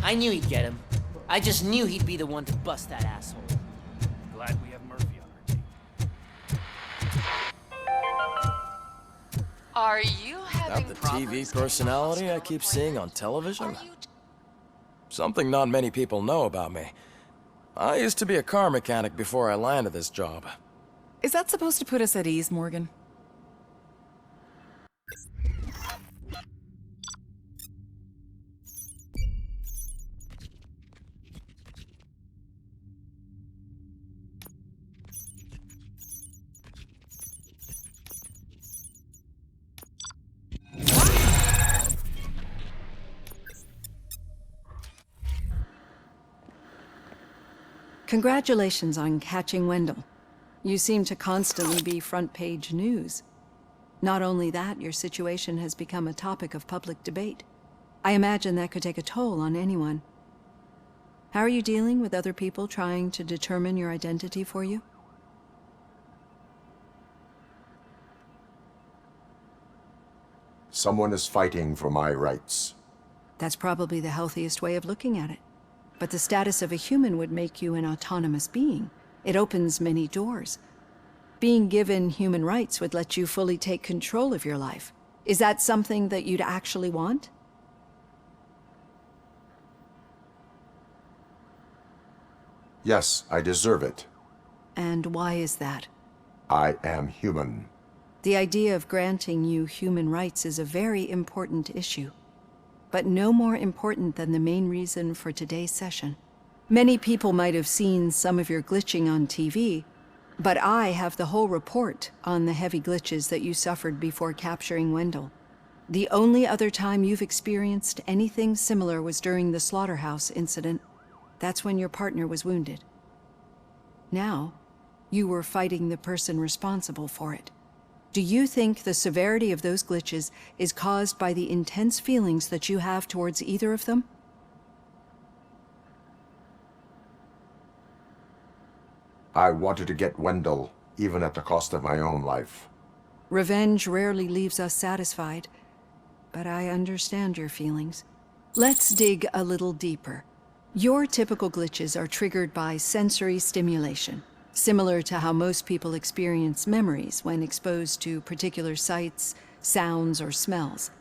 I knew he'd get him. I just knew he'd be the one to bust that asshole. Glad we have Murphy on our team. Are you having Not the problems TV getting personality a I keep seeing on hospital television? appointment? Are you Something not many people know about me. I used to be a car mechanic before I landed this job. Is that supposed to put us at ease, Morgan? Congratulations on catching Wendell. You seem to constantly be front-page news. Not only that, your situation has become a topic of public debate. I imagine that could take a toll on anyone. How are you dealing with other people trying to determine your identity for you? Someone is fighting for my rights. That's probably the healthiest way of looking at it. But the status of a human would make you an autonomous being. It opens many doors. Being given human rights would let you fully take control of your life. Is that something that you'd actually want? Yes, I deserve it. And why is that? I am human. The idea of granting you human rights is a very important issue, but no more important than the main reason for today's session. Many people might have seen some of your glitching on TV, but I have the whole report on the heavy glitches that you suffered before capturing Wendell. The only other time you've experienced anything similar was during the slaughterhouse incident. That's when your partner was wounded. Now, you were fighting the person responsible for it. Do you think the severity of those glitches is caused by the intense feelings that you have towards either of them? I wanted to get Wendell, even at the cost of my own life. Revenge rarely leaves us satisfied, but I understand your feelings. Let's dig a little deeper. Your typical glitches are triggered by sensory stimulation, similar to how most people experience memories when exposed to particular sights, sounds, or smells.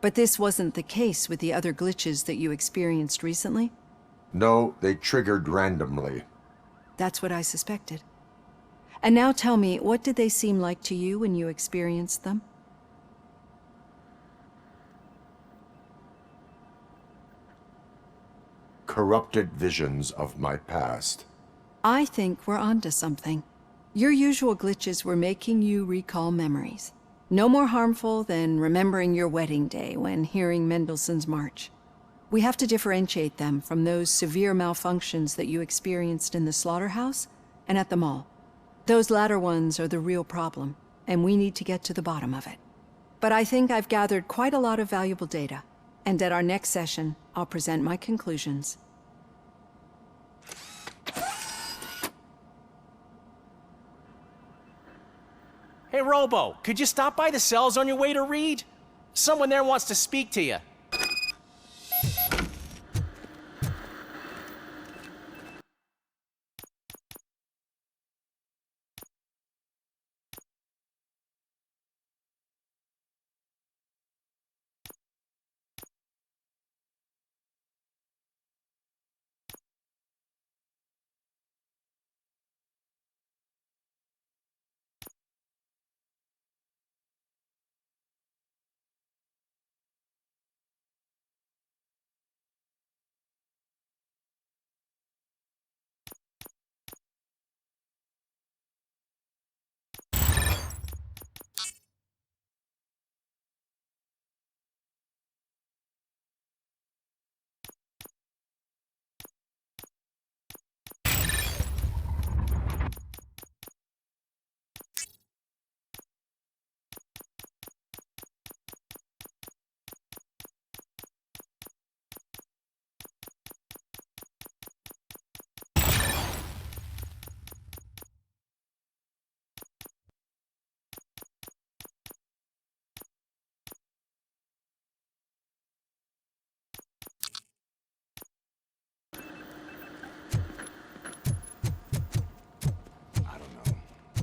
But this wasn't the case with the other glitches that you experienced recently? No, they triggered randomly. That's what I suspected. And now tell me, what did they seem like to you when you experienced them? Corrupted visions of my past. I think we're onto something. Your usual glitches were making you recall memories. No more harmful than remembering your wedding day when hearing Mendelssohn's March. We have to differentiate them from those severe malfunctions that you experienced in the slaughterhouse and at the mall. Those latter ones are the real problem, and we need to get to the bottom of it. But I think I've gathered quite a lot of valuable data, and at our next session, I'll present my conclusions. Hey, Robo, could you stop by the cells on your way to Reed? Someone there wants to speak to you.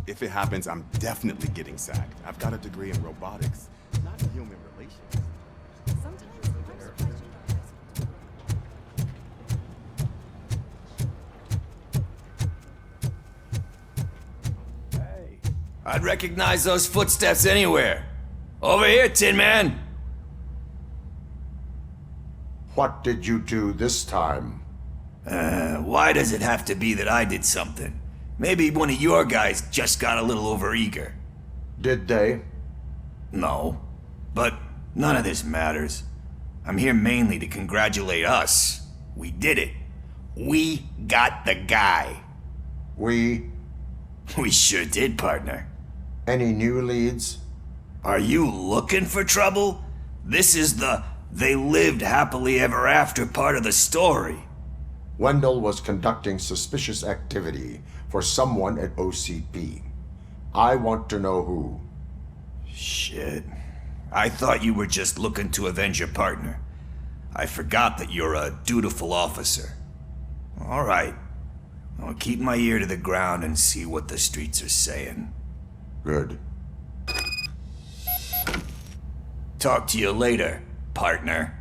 If it happens, I'm definitely getting sacked. I've got a degree in robotics, not in human relations. I'd recognize those footsteps anywhere. Over here, Tin Man. What did you do this time? Why does it have to be that I did something? Maybe one of your guys just got a little overeager. Did they? No, but none of this matters. I'm here mainly to congratulate us. We did it. We got the guy. We? We sure did, partner. Any new leads? Are you looking for trouble? This is the they lived happily ever after part of the story. Wendell was conducting suspicious activity for someone at OCP. I want to know who. Shit. I thought you were just looking to avenge your partner. I forgot that you're a dutiful officer. All right. I'll keep my ear to the ground and see what the streets are saying. Good. Talk to you later, partner.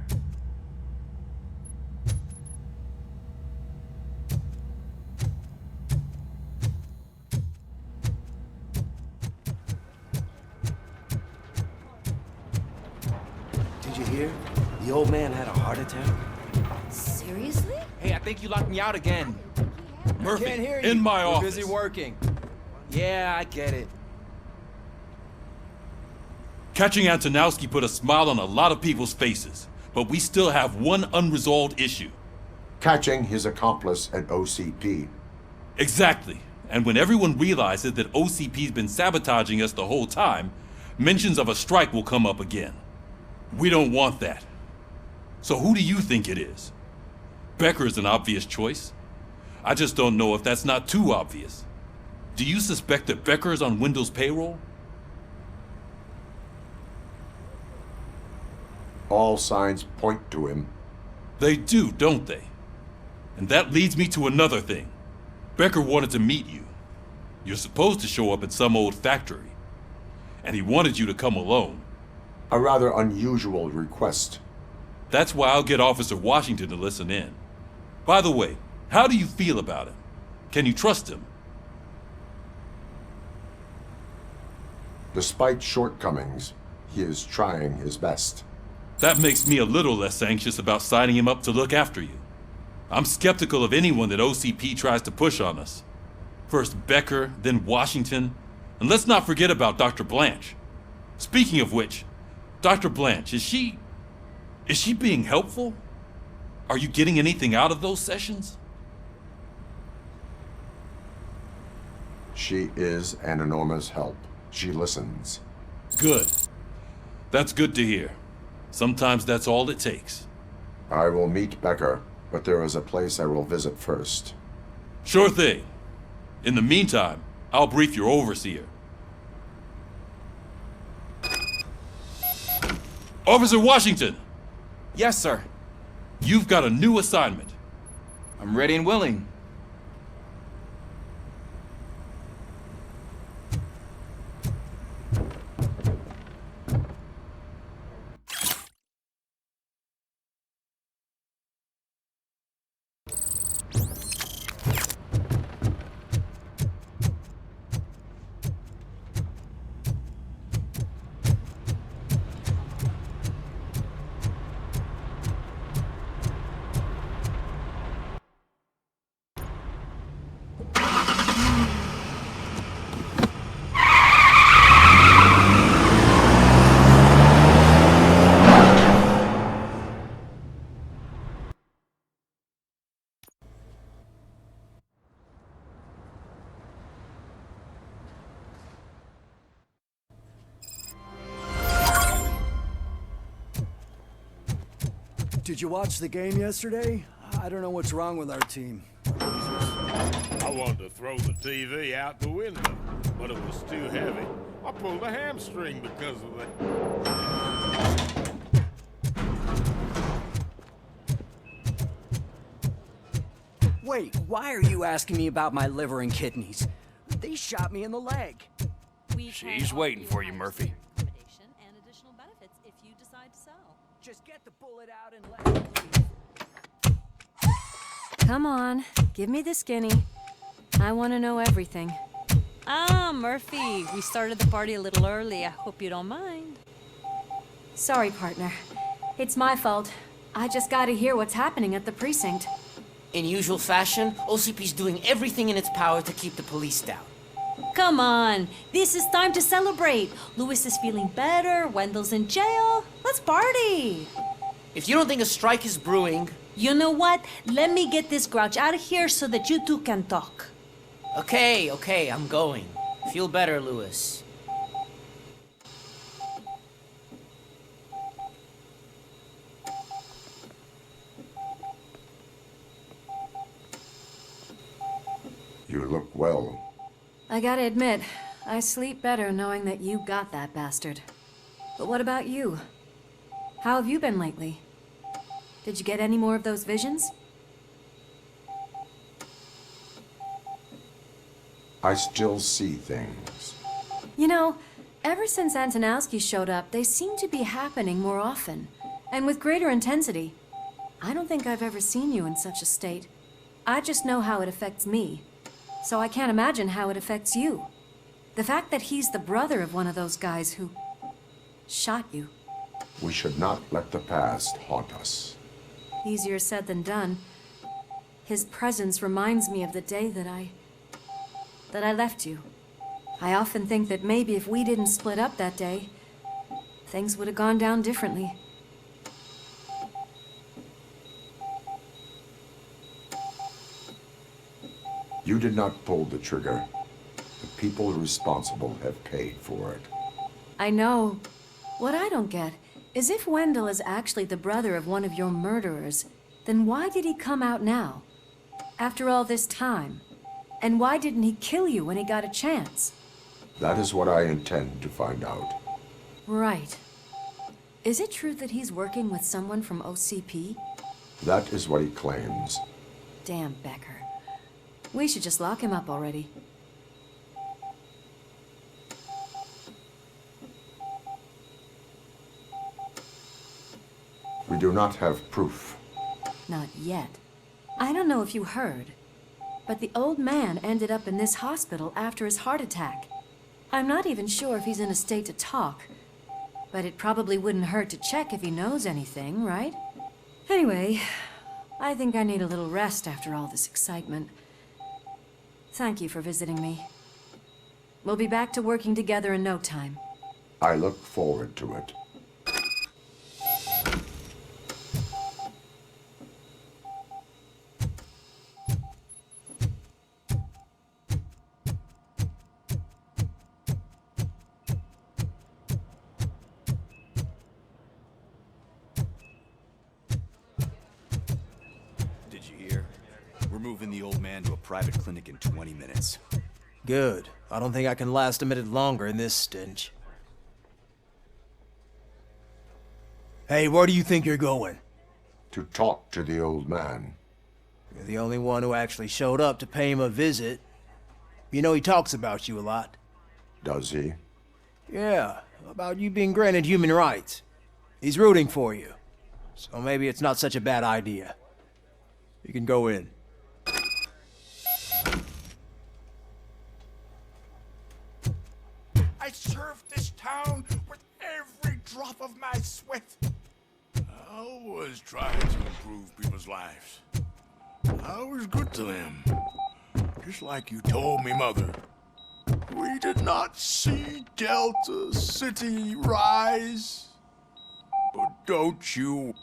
Did you hear? The old man had a heart attack. Seriously? Hey, I think you locked me out again. Murphy, Can't hear you. in my We're office. busy working. Yeah, I get it. Catching Antonowski put a smile on a lot of people's faces, but we still have one unresolved issue. Catching his accomplice at OCP. Exactly. And when everyone realizes that OCP's been sabotaging us the whole time, mentions of a strike will come up again. We don't want that. So who do you think it is? Becker is an obvious choice. I just don't know if that's not too obvious. Do you suspect that Becker is on Wendell's payroll? All signs point to him. They do, don't they? And that leads me to another thing. Becker wanted to meet you. You're supposed to show up at some old factory. And he wanted you to come alone. A rather unusual request. That's why I'll get Officer Washington to listen in. By the way, how do you feel about him? Can you trust him? Despite shortcomings, he is trying his best. That makes me a little less anxious about signing him up to look after you. I'm skeptical of anyone that OCP tries to push on us. First Becker, then Washington, and let's not forget about Dr. Blanche. Speaking of which, Dr. Blanche, is she being helpful? Are you getting anything out of those sessions? She is an enormous help. She listens. Good. That's good to hear. Sometimes that's all it takes. I will meet Becker, but there is a place I will visit first. Sure thing. In the meantime, I'll brief your overseer. Officer Washington! Yes, sir. You've got a new assignment. I'm ready and willing. Did you watch the game yesterday? I don't know what's wrong with our team. I wanted to throw the TV out the window, but it was too heavy. I pulled a hamstring because of that. Wait, why are you asking me about my liver and kidneys? They shot me in the leg. She's waiting for you, Murphy. And additional benefits if you decide to sell. Just get the bullet out and let me leave. Come on, give me the skinny. I want to know everything. Ah, Murphy, we started the party a little early. I hope you don't mind. Sorry, partner. It's my fault. I just gotta hear what's happening at the precinct. In usual fashion, OCP's doing everything in its power to keep the police down. Come on, this is time to celebrate. Lewis is feeling better, Wendell's in jail. Let's party. If you don't think a strike is brewing... You know what? Let me get this grouch out of here so that you two can talk. Okay, I'm going. Feel better, Lewis. You look well. I gotta admit, I sleep better knowing that you got that bastard. But what about you? How have you been lately? Did you get any more of those visions? I still see things. You know, ever since Antonowski showed up, they seem to be happening more often, and with greater intensity. I don't think I've ever seen you in such a state. I just know how it affects me, so I can't imagine how it affects you. The fact that he's the brother of one of those guys who shot you. We should not let the past haunt us. Easier said than done. His presence reminds me of the day that I left you. I often think that maybe if we didn't split up that day, things would have gone down differently. You did not pull the trigger. The people responsible have paid for it. I know. What I don't get is if Wendell is actually the brother of one of your murderers, then why did he come out now? After all this time? And why didn't he kill you when he got a chance? That is what I intend to find out. Right. Is it true that he's working with someone from OCP? That is what he claims. Damn Becker. We should just lock him up already. We do not have proof. Not yet. I don't know if you heard, but the old man ended up in this hospital after his heart attack. I'm not even sure if he's in a state to talk, but it probably wouldn't hurt to check if he knows anything, right? Anyway, I think I need a little rest after all this excitement. Thank you for visiting me. We'll be back to working together in no time. I look forward to it. Did you hear? We're moving the old man to a private clinic in 20 minutes. Good. I don't think I can last a minute longer in this stench. Hey, where do you think you're going? To talk to the old man. You're the only one who actually showed up to pay him a visit. You know he talks about you a lot. Does he? Yeah, about you being granted human rights. He's rooting for you. So maybe it's not such a bad idea. You can go in. I served this town with every drop of my sweat. I always tried to improve people's lives. I was good to them. Just like you told me, Mother. We did not see Delta City rise. But don't you...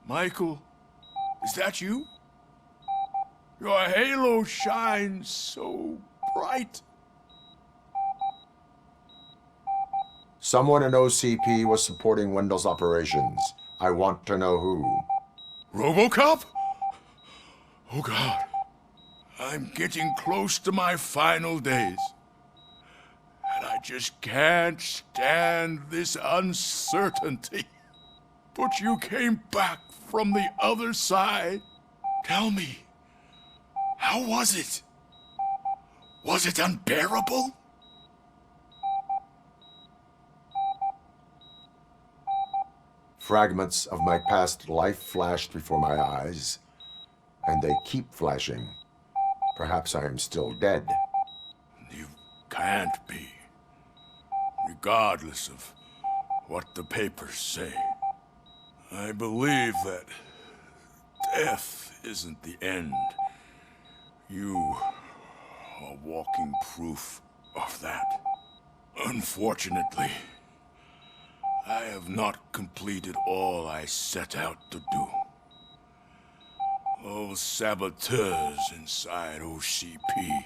Michael, is that you? Your halo shines so bright. Someone in OCP was supporting Wendell's operations. I want to know who. RoboCop? Oh God. I'm getting close to my final days. And I just can't stand this uncertainty. But you came back from the other side. Tell me, how was it? Was it unbearable? Fragments of my past life flashed before my eyes, and they keep flashing. Perhaps I am still dead. You can't be. Regardless of what the papers say. I believe that death isn't the end. You are walking proof of that. Unfortunately, I have not completed all I set out to do. Those saboteurs inside OCP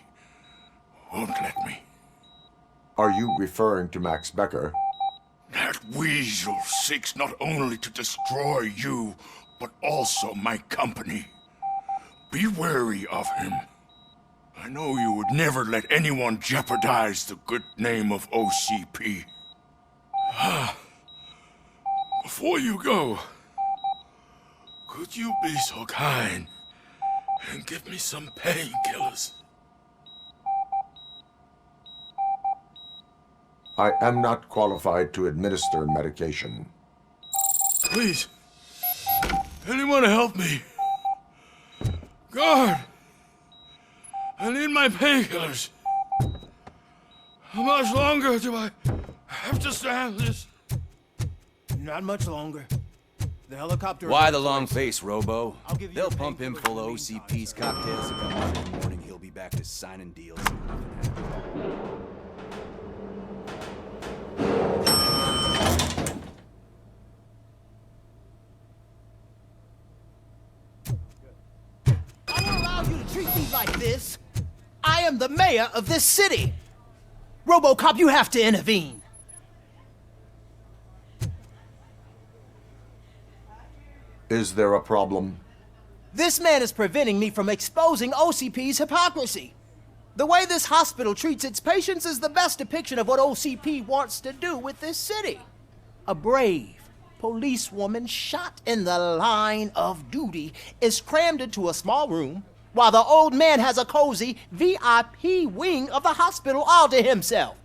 won't let me. Are you referring to Max Becker? That weasel seeks not only to destroy you, but also my company. Be wary of him. I know you would never let anyone jeopardize the good name of OCP. Before you go, could you be so kind and give me some painkillers? I am not qualified to administer medication. Please, anyone help me? Guard! I need my painkillers. How much longer do I have to stand this? Not much longer. The helicopter... Why the long face, Robo? They'll pump him full of OCP's cocktails, and come Monday morning he'll be back to signing deals. I won't allow you to treat me like this. I am the mayor of this city. RoboCop, you have to intervene. Is there a problem? This man is preventing me from exposing OCP's hypocrisy. The way this hospital treats its patients is the best depiction of what OCP wants to do with this city. A brave policewoman shot in the line of duty is crammed into a small room, while the old man has a cozy VIP wing of the hospital all to himself.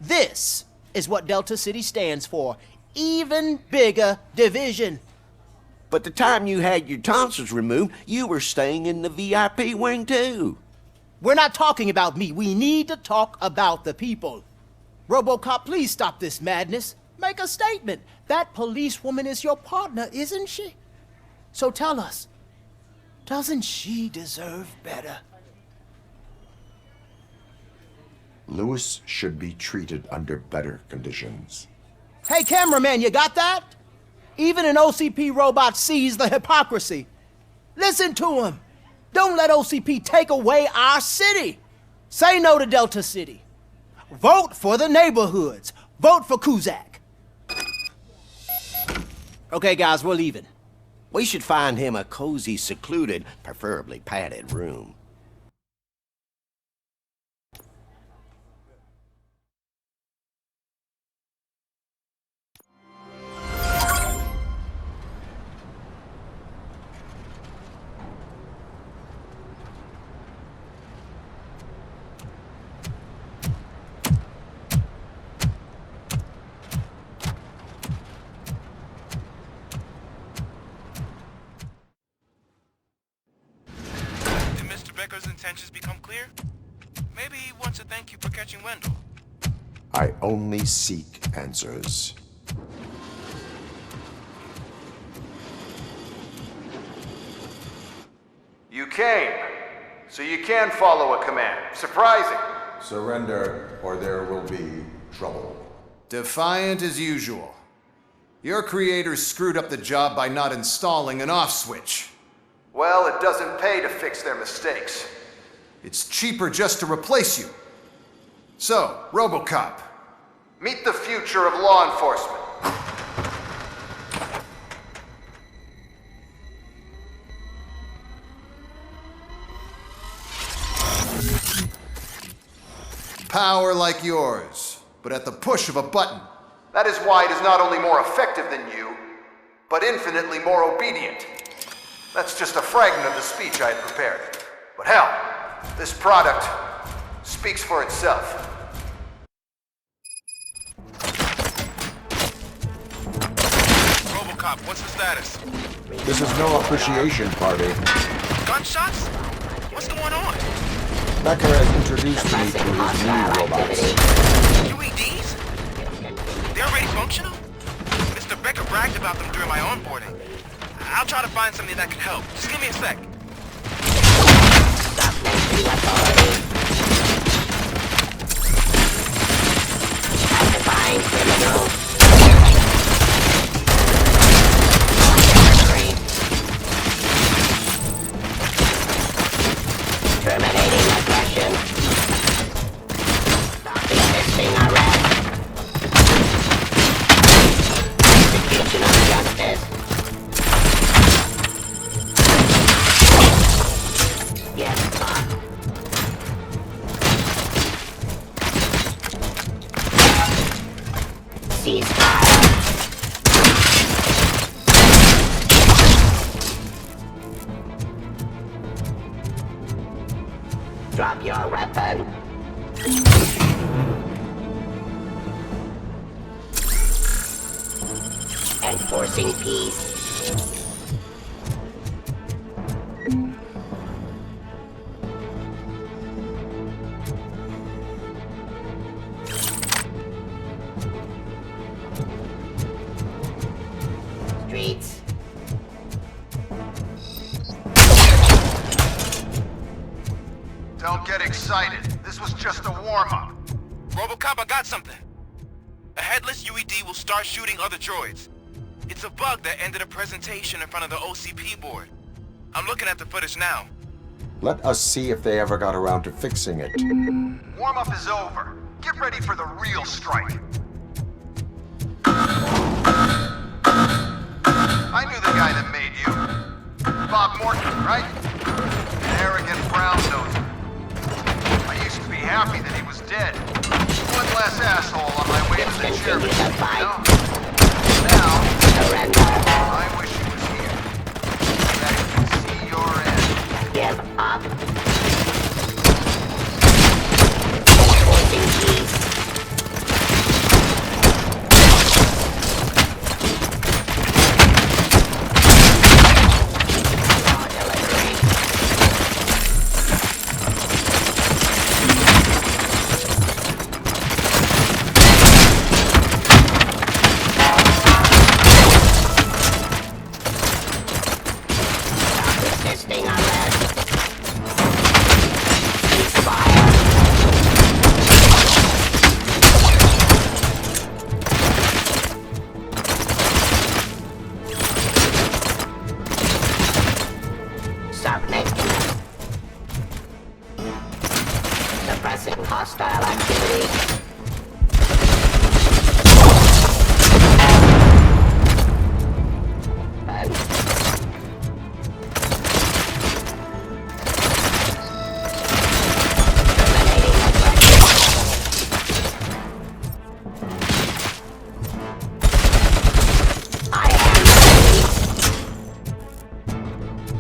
This is what Delta City stands for. Even bigger division. But the time you had your tonsils removed, you were staying in the VIP wing too. We're not talking about me. We need to talk about the people. RoboCop, please stop this madness. Make a statement. That policewoman is your partner, isn't she? So tell us, doesn't she deserve better? Lewis should be treated under better conditions. Hey, cameraman, you got that? Even an OCP robot sees the hypocrisy. Listen to him. Don't let OCP take away our city. Say no to Delta City. Vote for the neighborhoods. Vote for Kuzak. Okay, guys, we're leaving. We should find him a cozy, secluded, preferably padded room. Becker's intentions become clear? Maybe he wants to thank you for catching Wendell. I only seek answers. You came, so you can follow a command. Surprising. Surrender, or there will be trouble. Defiant as usual. Your creators screwed up the job by not installing an off switch. Well, it doesn't pay to fix their mistakes. It's cheaper just to replace you. So, RoboCop. Meet the future of law enforcement. Power like yours, but at the push of a button. That is why it is not only more effective than you, but infinitely more obedient. That's just a fragment of the speech I had prepared. But hell, this product speaks for itself. RoboCop, what's the status? This is no appreciation party. Gunshots? What's going on? Becker has introduced me to his new robots. UEDs? They're already functional? Mr. Becker bragged about them during my onboarding. I'll try to find something that can help. Just give me a sec. Terminating aggression. Resisting arrest. Execution of justice. Yes, Bob. Ceasefire. Drop your weapon. Enforcing peace. Streets. Don't get excited. This was just a warm-up. RoboCop, I got something. A headless UED will start shooting other droids. It's a bug that ended a presentation in front of the OCP board. I'm looking at the footage now. Let us see if they ever got around to fixing it. Warm-up is over. Get ready for the real strike. I knew the guy that made you. Bob Morton, right? An arrogant brown-noser. I used to be happy that he was dead. One less asshole on my way to the chairman. Now, I wish he was here. That he could see your end. Give up. Enforcing peace. Resisting arrest. Ceasefire. Submitting. Suppressing hostile activity.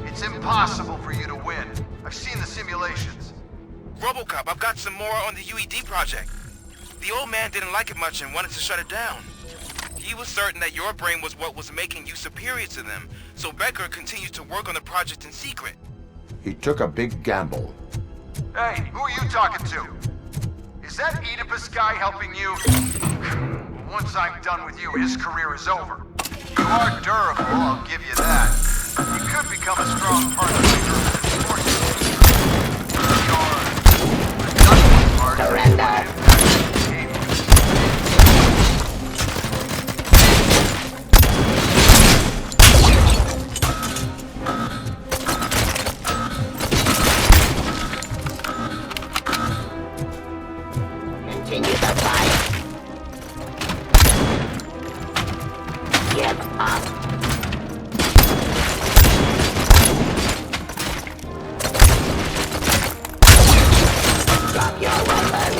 It's impossible for you to win. I've seen the simulations. RoboCop, I've got some more on the UED project. The old man didn't like it much and wanted to shut it down. He was certain that your brain was what was making you superior to them, so Becker continued to work on the project in secret. He took a big gamble. Hey, who are you talking to? Is that Oedipus guy helping you? Once I'm done with you, his career is over. You are durable, I'll give you that. You could become a strong part of the German forces. Surrender. Continue the fight. Give up. Drop your weapon.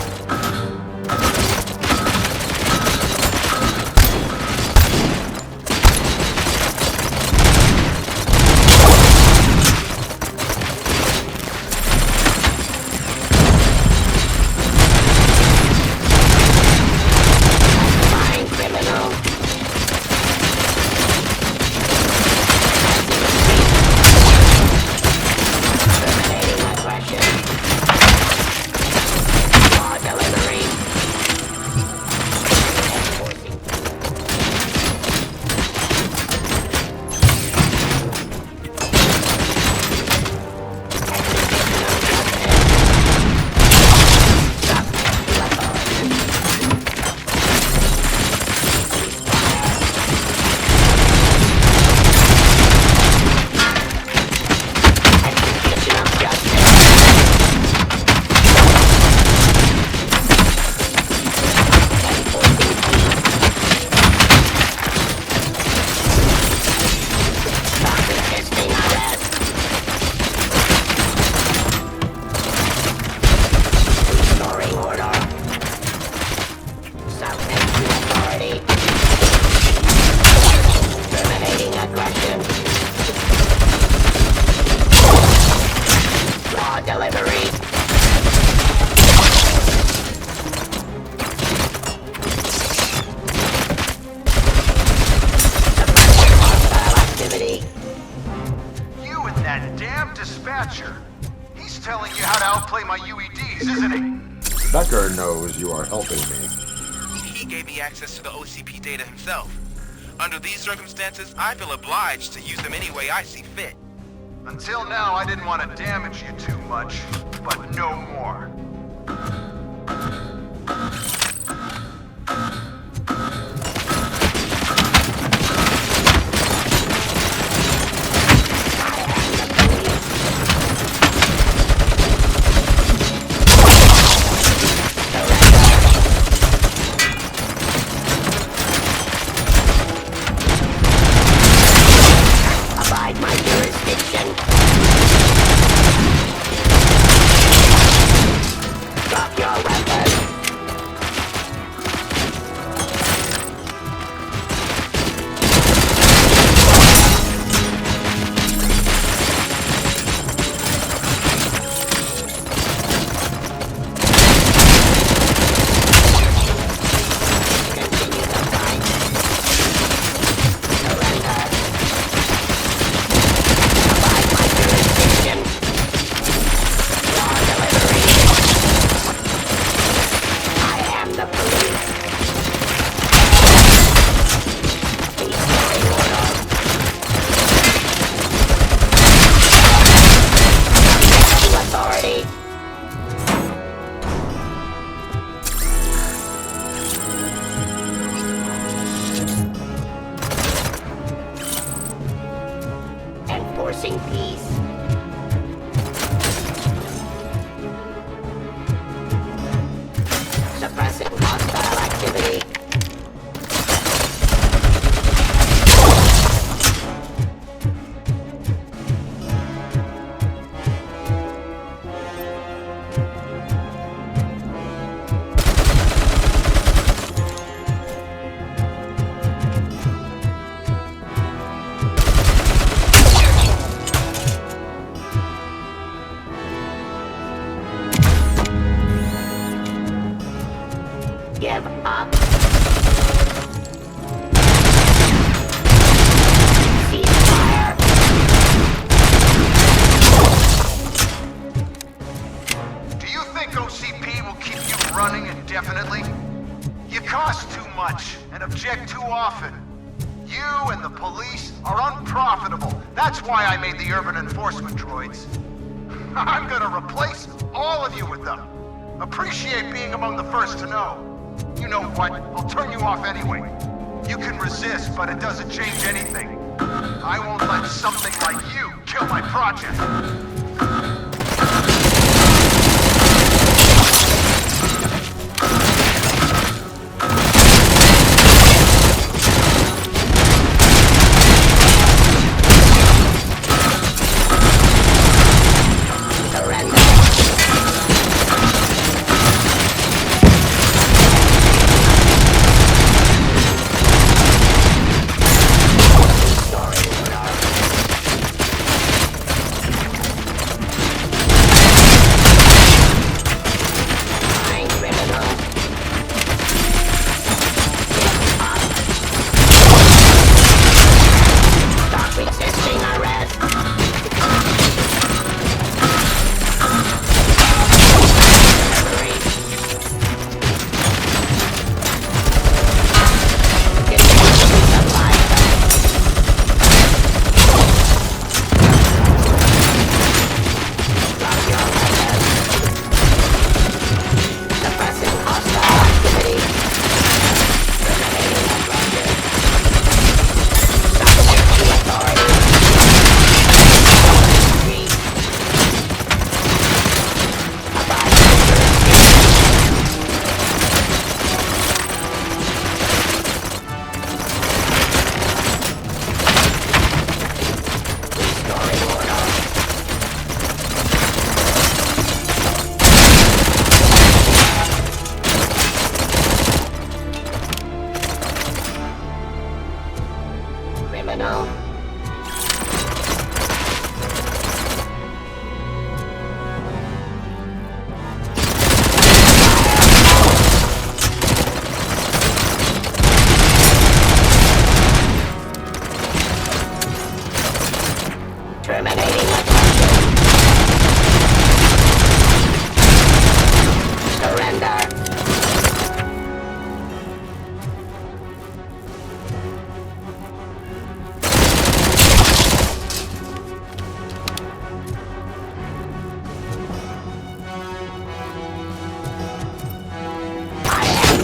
delivery. Activity. You and that damn dispatcher. He's telling you how to outplay my UEDs, isn't he? Becker knows you are helping me. He gave me access to the OCP data himself. Under these circumstances, I feel obliged to use them any way I see fit. Until now, I didn't want to damage you too much, but no more. Abide my jurisdiction. Drop your weapon. Authority. Enforcing peace. Suppressing hostile activity. Give up. Ceasefire. Do you think OCP will keep you running indefinitely? You cost too much and object too often. You and the police are unprofitable. That's why I made the urban enforcement droids. I'm gonna replace all of you with them. Appreciate being among the first to know. You know what? I'll turn you off anyway. You can resist, but it doesn't change anything. I won't let something like you kill my project.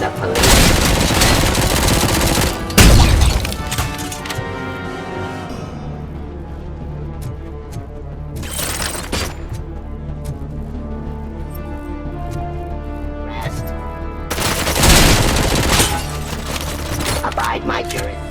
the police. Rest. Abide my jurisdiction.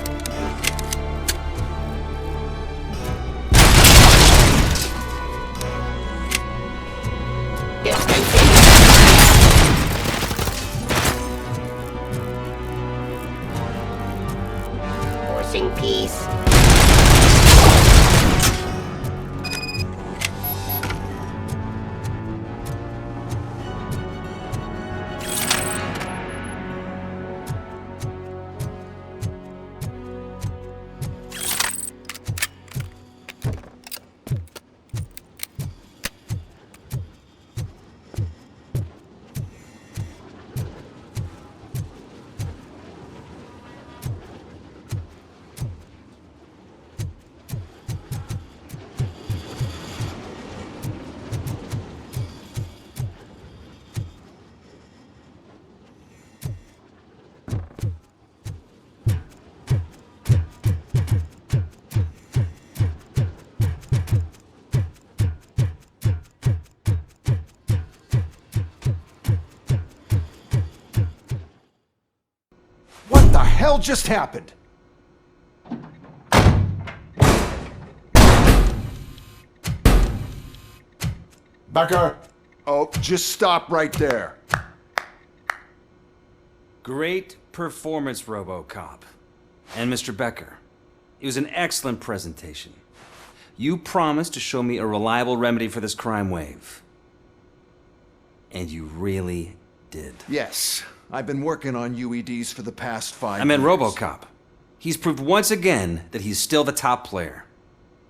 Forcing peace. What the hell just happened? Becker! Oh, just stop right there. Great performance, RoboCop. And Mr. Becker, it was an excellent presentation. You promised to show me a reliable remedy for this crime wave. And you really did. Yes, I've been working on UEDs for the past 5 years. I meant RoboCop. He's proved once again that he's still the top player.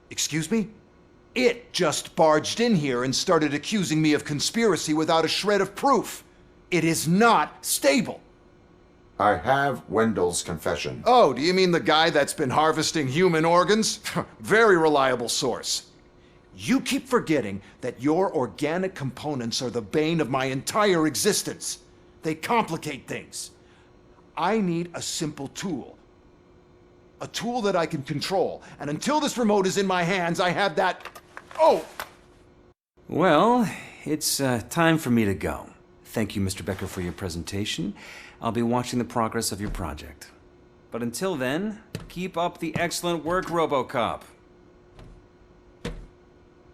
Excuse me? It just barged in here and started accusing me of conspiracy without a shred of proof. It is not stable. I have Wendell's confession. Oh, do you mean the guy that's been harvesting human organs? Very reliable source. You keep forgetting that your organic components are the bane of my entire existence. They complicate things. I need a simple tool. A tool that I can control. And until this remote is in my hands, I have that... Oh! Well, it's time for me to go. Thank you, Mr. Becker, for your presentation. I'll be watching the progress of your project. But until then, keep up the excellent work, RoboCop.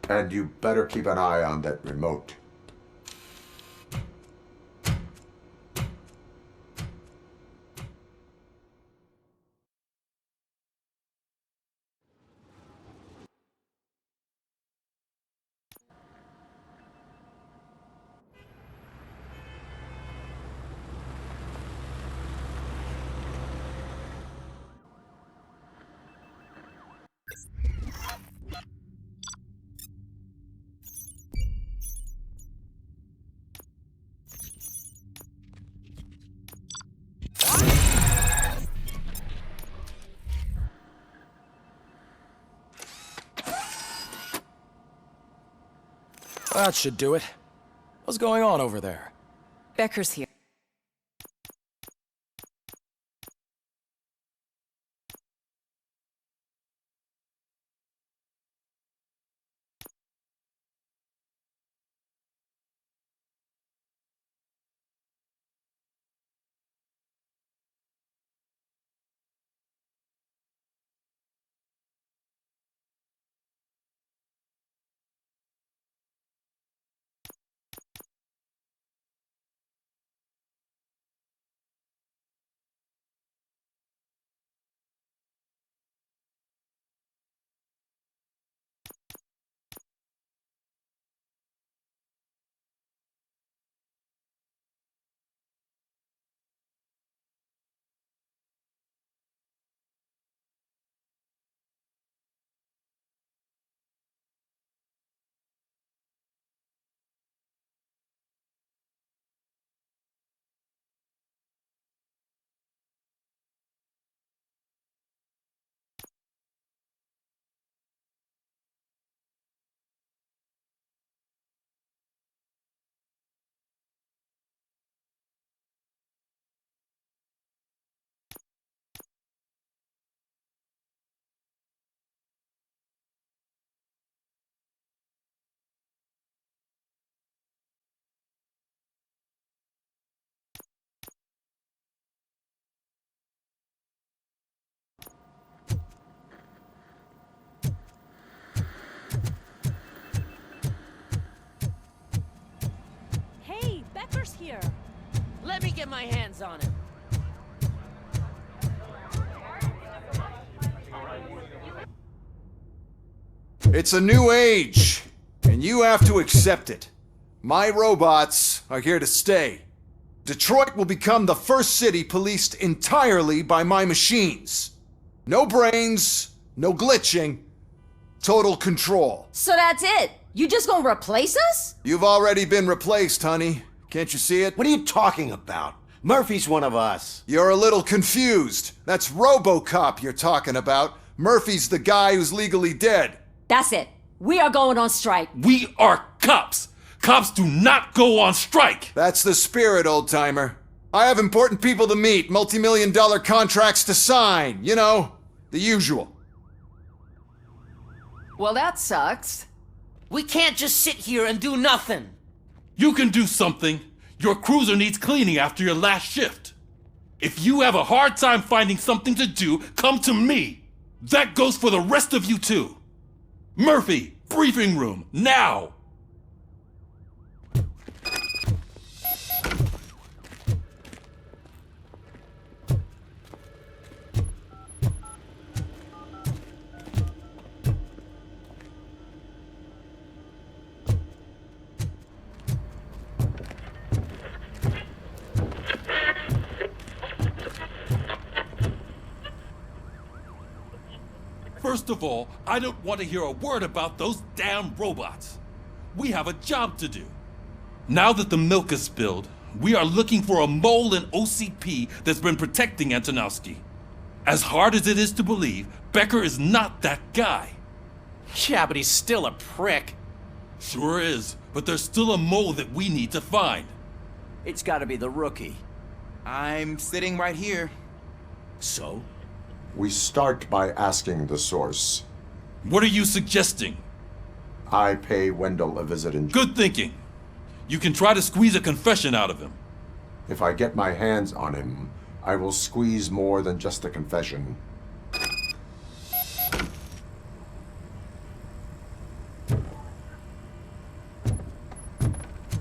And you better keep an eye on that remote. That should do it. What's going on over there? Becker's here. Becker's here. Let me get my hands on him. It's a new age, and you have to accept it. My robots are here to stay. Detroit will become the first city policed entirely by my machines. No brains, no glitching, total control. So that's it? You just gonna replace us? You've already been replaced, honey. Can't you see it? What are you talking about? Murphy's one of us. You're a little confused. That's RoboCop you're talking about. Murphy's the guy who's legally dead. That's it. We are going on strike. We are cops. Cops do not go on strike. That's the spirit, old-timer. I have important people to meet, multi-million-dollar contracts to sign. You know, the usual. Well, that sucks. We can't just sit here and do nothing. You can do something. Your cruiser needs cleaning after your last shift. If you have a hard time finding something to do, come to me. That goes for the rest of you too. Murphy, briefing room, now! First of all, I don't want to hear a word about those damn robots. We have a job to do. Now that the milk is spilled, we are looking for a mole in OCP that's been protecting Antonowski. As hard as it is to believe, Becker is not that guy. Yeah, but he's still a prick. Sure is, but there's still a mole that we need to find. It's gotta be the rookie. I'm sitting right here. So? We start by asking the source. What are you suggesting? I pay Wendell a visit in... Good thinking. You can try to squeeze a confession out of him. If I get my hands on him, I will squeeze more than just a confession.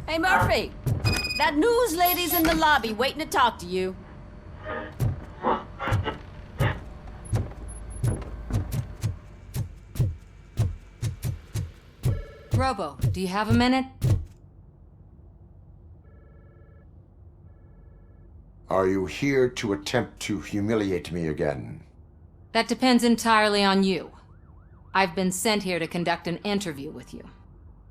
Hey, Murphy! That news lady's in the lobby waiting to talk to you. Robo, do you have a minute? Are you here to attempt to humiliate me again? That depends entirely on you. I've been sent here to conduct an interview with you.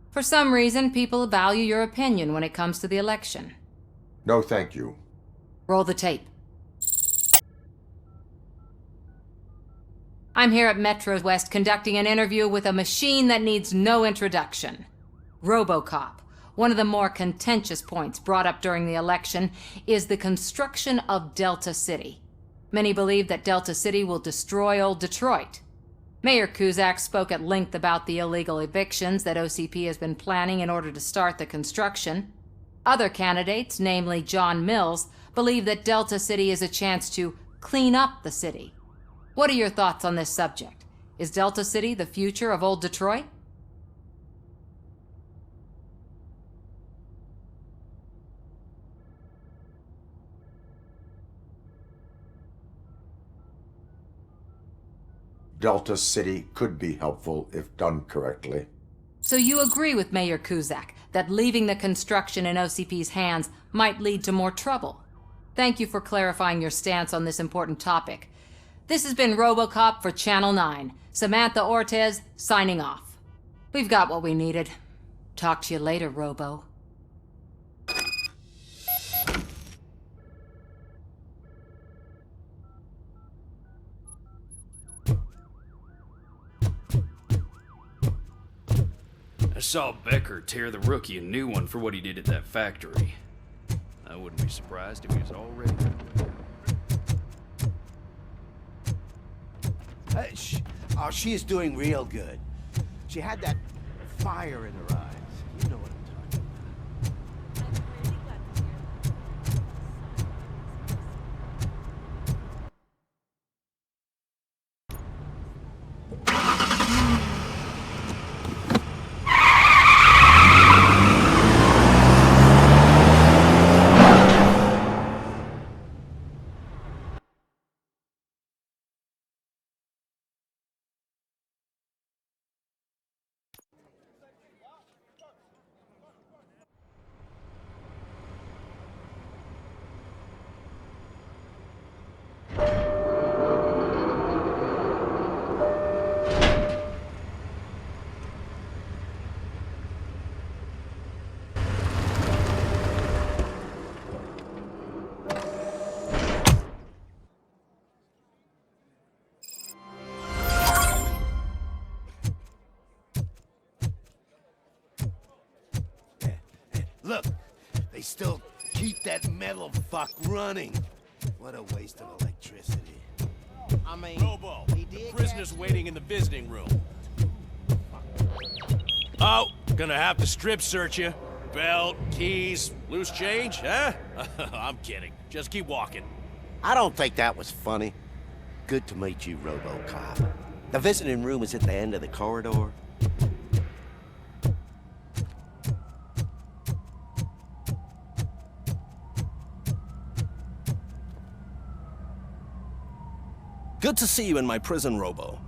For some reason, people value your opinion when it comes to the election. No, thank you. Roll the tape. I'm here at Metro West conducting an interview with a machine that needs no introduction. RoboCop. One of the more contentious points brought up during the election is the construction of Delta City. Many believe that Delta City will destroy old Detroit. Mayor Cusack spoke at length about the illegal evictions that OCP has been planning in order to start the construction. Other candidates, namely John Mills, believe that Delta City is a chance to clean up the city. What are your thoughts on this subject? Is Delta City the future of old Detroit? Delta City could be helpful if done correctly. So you agree with Mayor Cusack that leaving the construction in OCP's hands might lead to more trouble? Thank you for clarifying your stance on this important topic. This has been RoboCop for Channel 9. Samantha Ortez, signing off. We've got what we needed. Talk to you later, Robo. I saw Becker tear the rookie a new one for what he did at that factory. I wouldn't be surprised if he was already... She is doing real good. She had that fire in her eyes. You know what I'm talking They still keep that metal fuck running. What a waste of electricity. I mean, Robo, the prisoner's waiting in the visiting room. Oh, gonna have to strip search you. Belt, keys, loose change, huh? I'm kidding. Just keep walking. I don't think that was funny. Good to meet you, RoboCop. The visiting room is at the end of the corridor. Good to see you in my prison, Robo.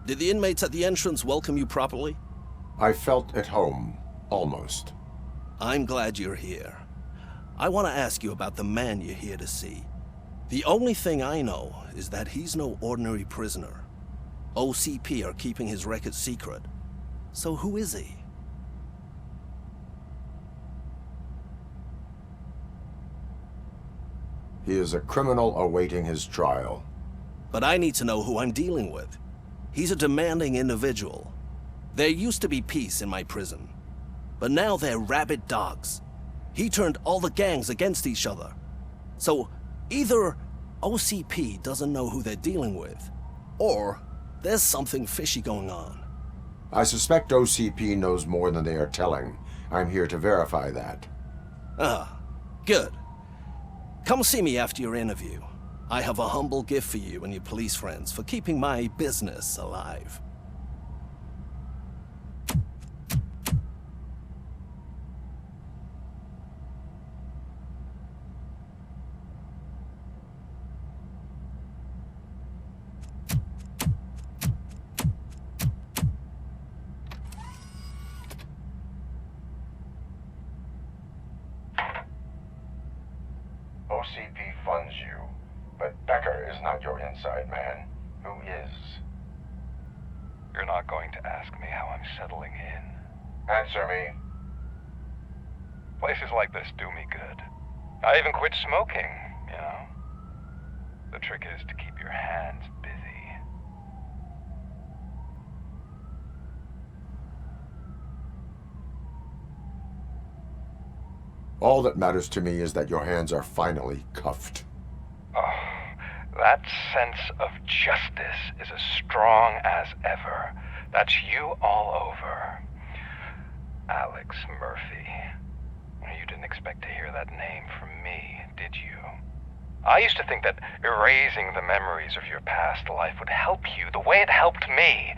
Did the inmates at the entrance welcome you properly? I felt at home, almost. I'm glad you're here. I want to ask you about the man you're here to see. The only thing I know is that he's no ordinary prisoner. OCP are keeping his record secret. So who is he? He is a criminal awaiting his trial. But I need to know who I'm dealing with. He's a demanding individual. There used to be peace in my prison, but now they're rabid dogs. He turned all the gangs against each other. So either OCP doesn't know who they're dealing with, or there's something fishy going on. I suspect OCP knows more than they are telling. I'm here to verify that. Ah, good. Come see me after your interview. I have a humble gift for you and your police friends for keeping my business alive. OCP funds you, but Becker is not your inside man. Who is? You're not going to ask me how I'm settling in. Answer me. Places like this do me good. I even quit smoking, you know. The trick is to keep your hands busy. All that matters to me is that your hands are finally cuffed. Oh, that sense of justice is as strong as ever. That's you all over. Alex Murphy. You didn't expect to hear that name from me, did you? I used to think that erasing the memories of your past life would help you the way it helped me.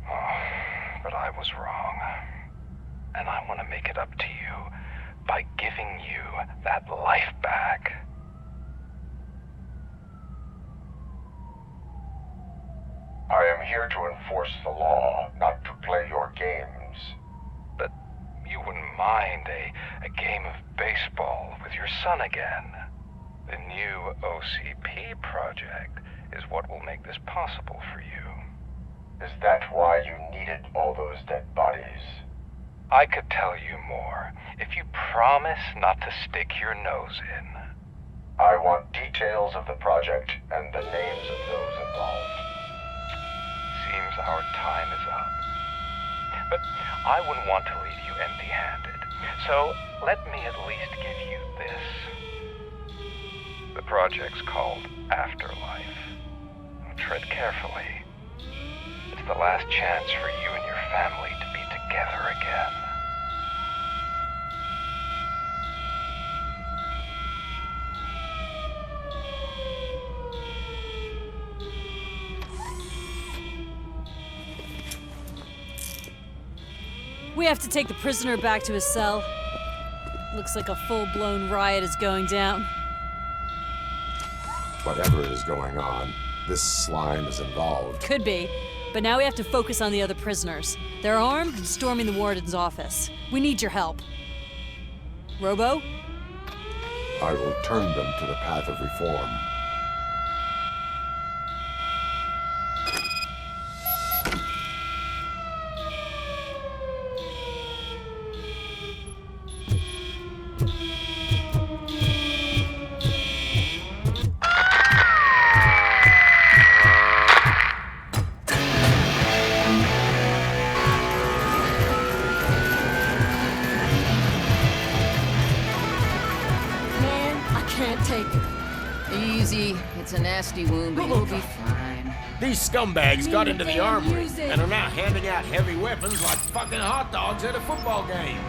Oh, but I was wrong. And I want to make it up to you by giving you that life back. I am here to enforce the law, not to play your games. But you wouldn't mind a game of baseball with your son again. The new OCP project is what will make this possible for you. Is that why you needed all those dead bodies? I could tell you more if you promise not to stick your nose in. I want details of the project and the names of those involved. Seems our time is up. But I wouldn't want to leave you empty-handed. So let me at least give you this. The project's called Afterlife. Tread carefully. It's the last chance for you and your family to be together again. We have to take the prisoner back to his cell. Looks like a full-blown riot is going down. Whatever is going on, this slime is involved. Could be, but now we have to focus on the other prisoners. They're armed and storming the warden's office. We need your help. Robo? I will turn them to the path of reform. can't take it. Easy. It's a nasty wound, but you'll be fine. These scumbags got into the damn armory music. and are now handing out heavy weapons like fucking hot dogs at a football game.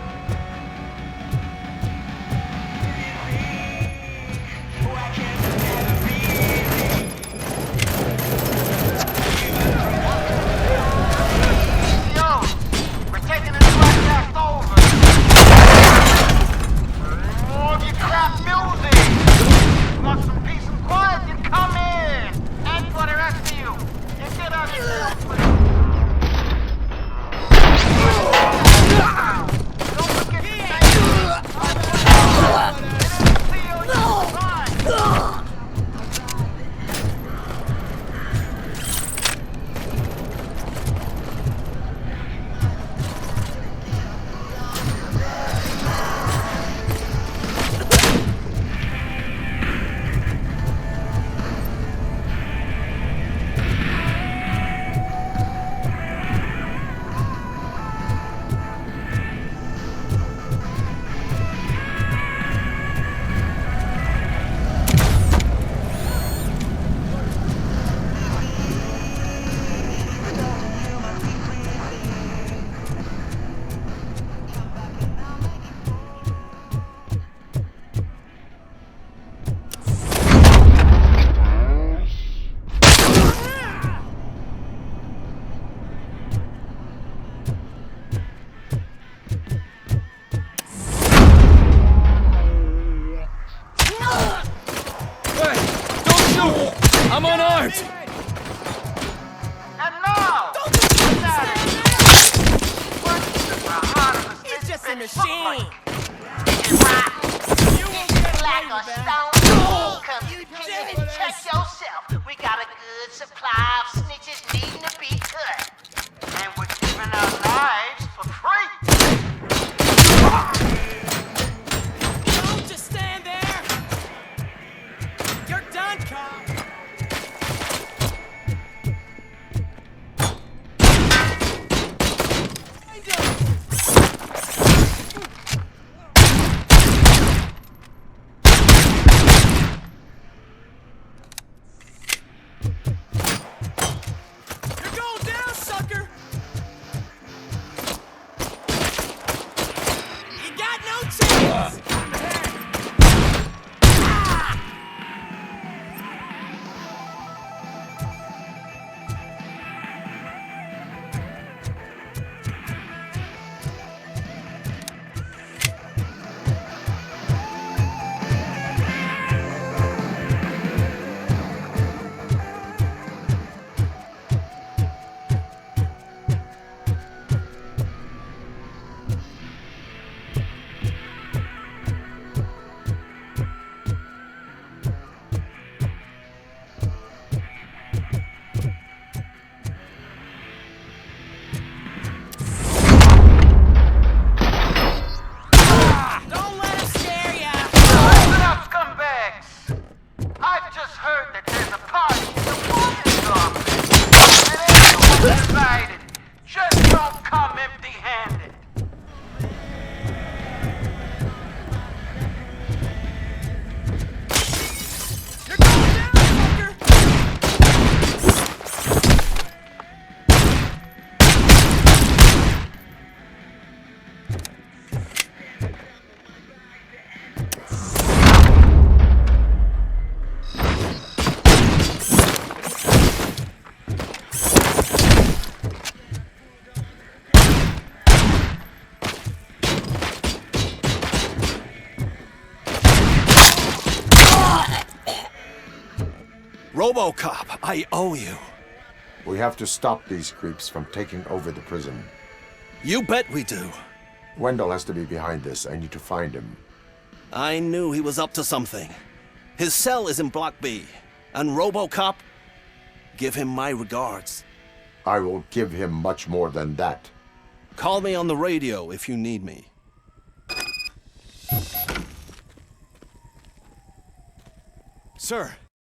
I'm unarmed! And now! It's just a machine. Like a stone cold. Come to the kitchen and check yourself. We got a good supply of snitches needing to be cut. And we're giving our lives for free. Don't just stand there. You're done, cop. RoboCop, I owe you. We have to stop these creeps from taking over the prison. You bet we do. Wendell has to be behind this. I need to find him. I knew he was up to something. His cell is in Block B. And RoboCop, give him my regards. I will give him much more than that. Call me on the radio if you need me. Sir,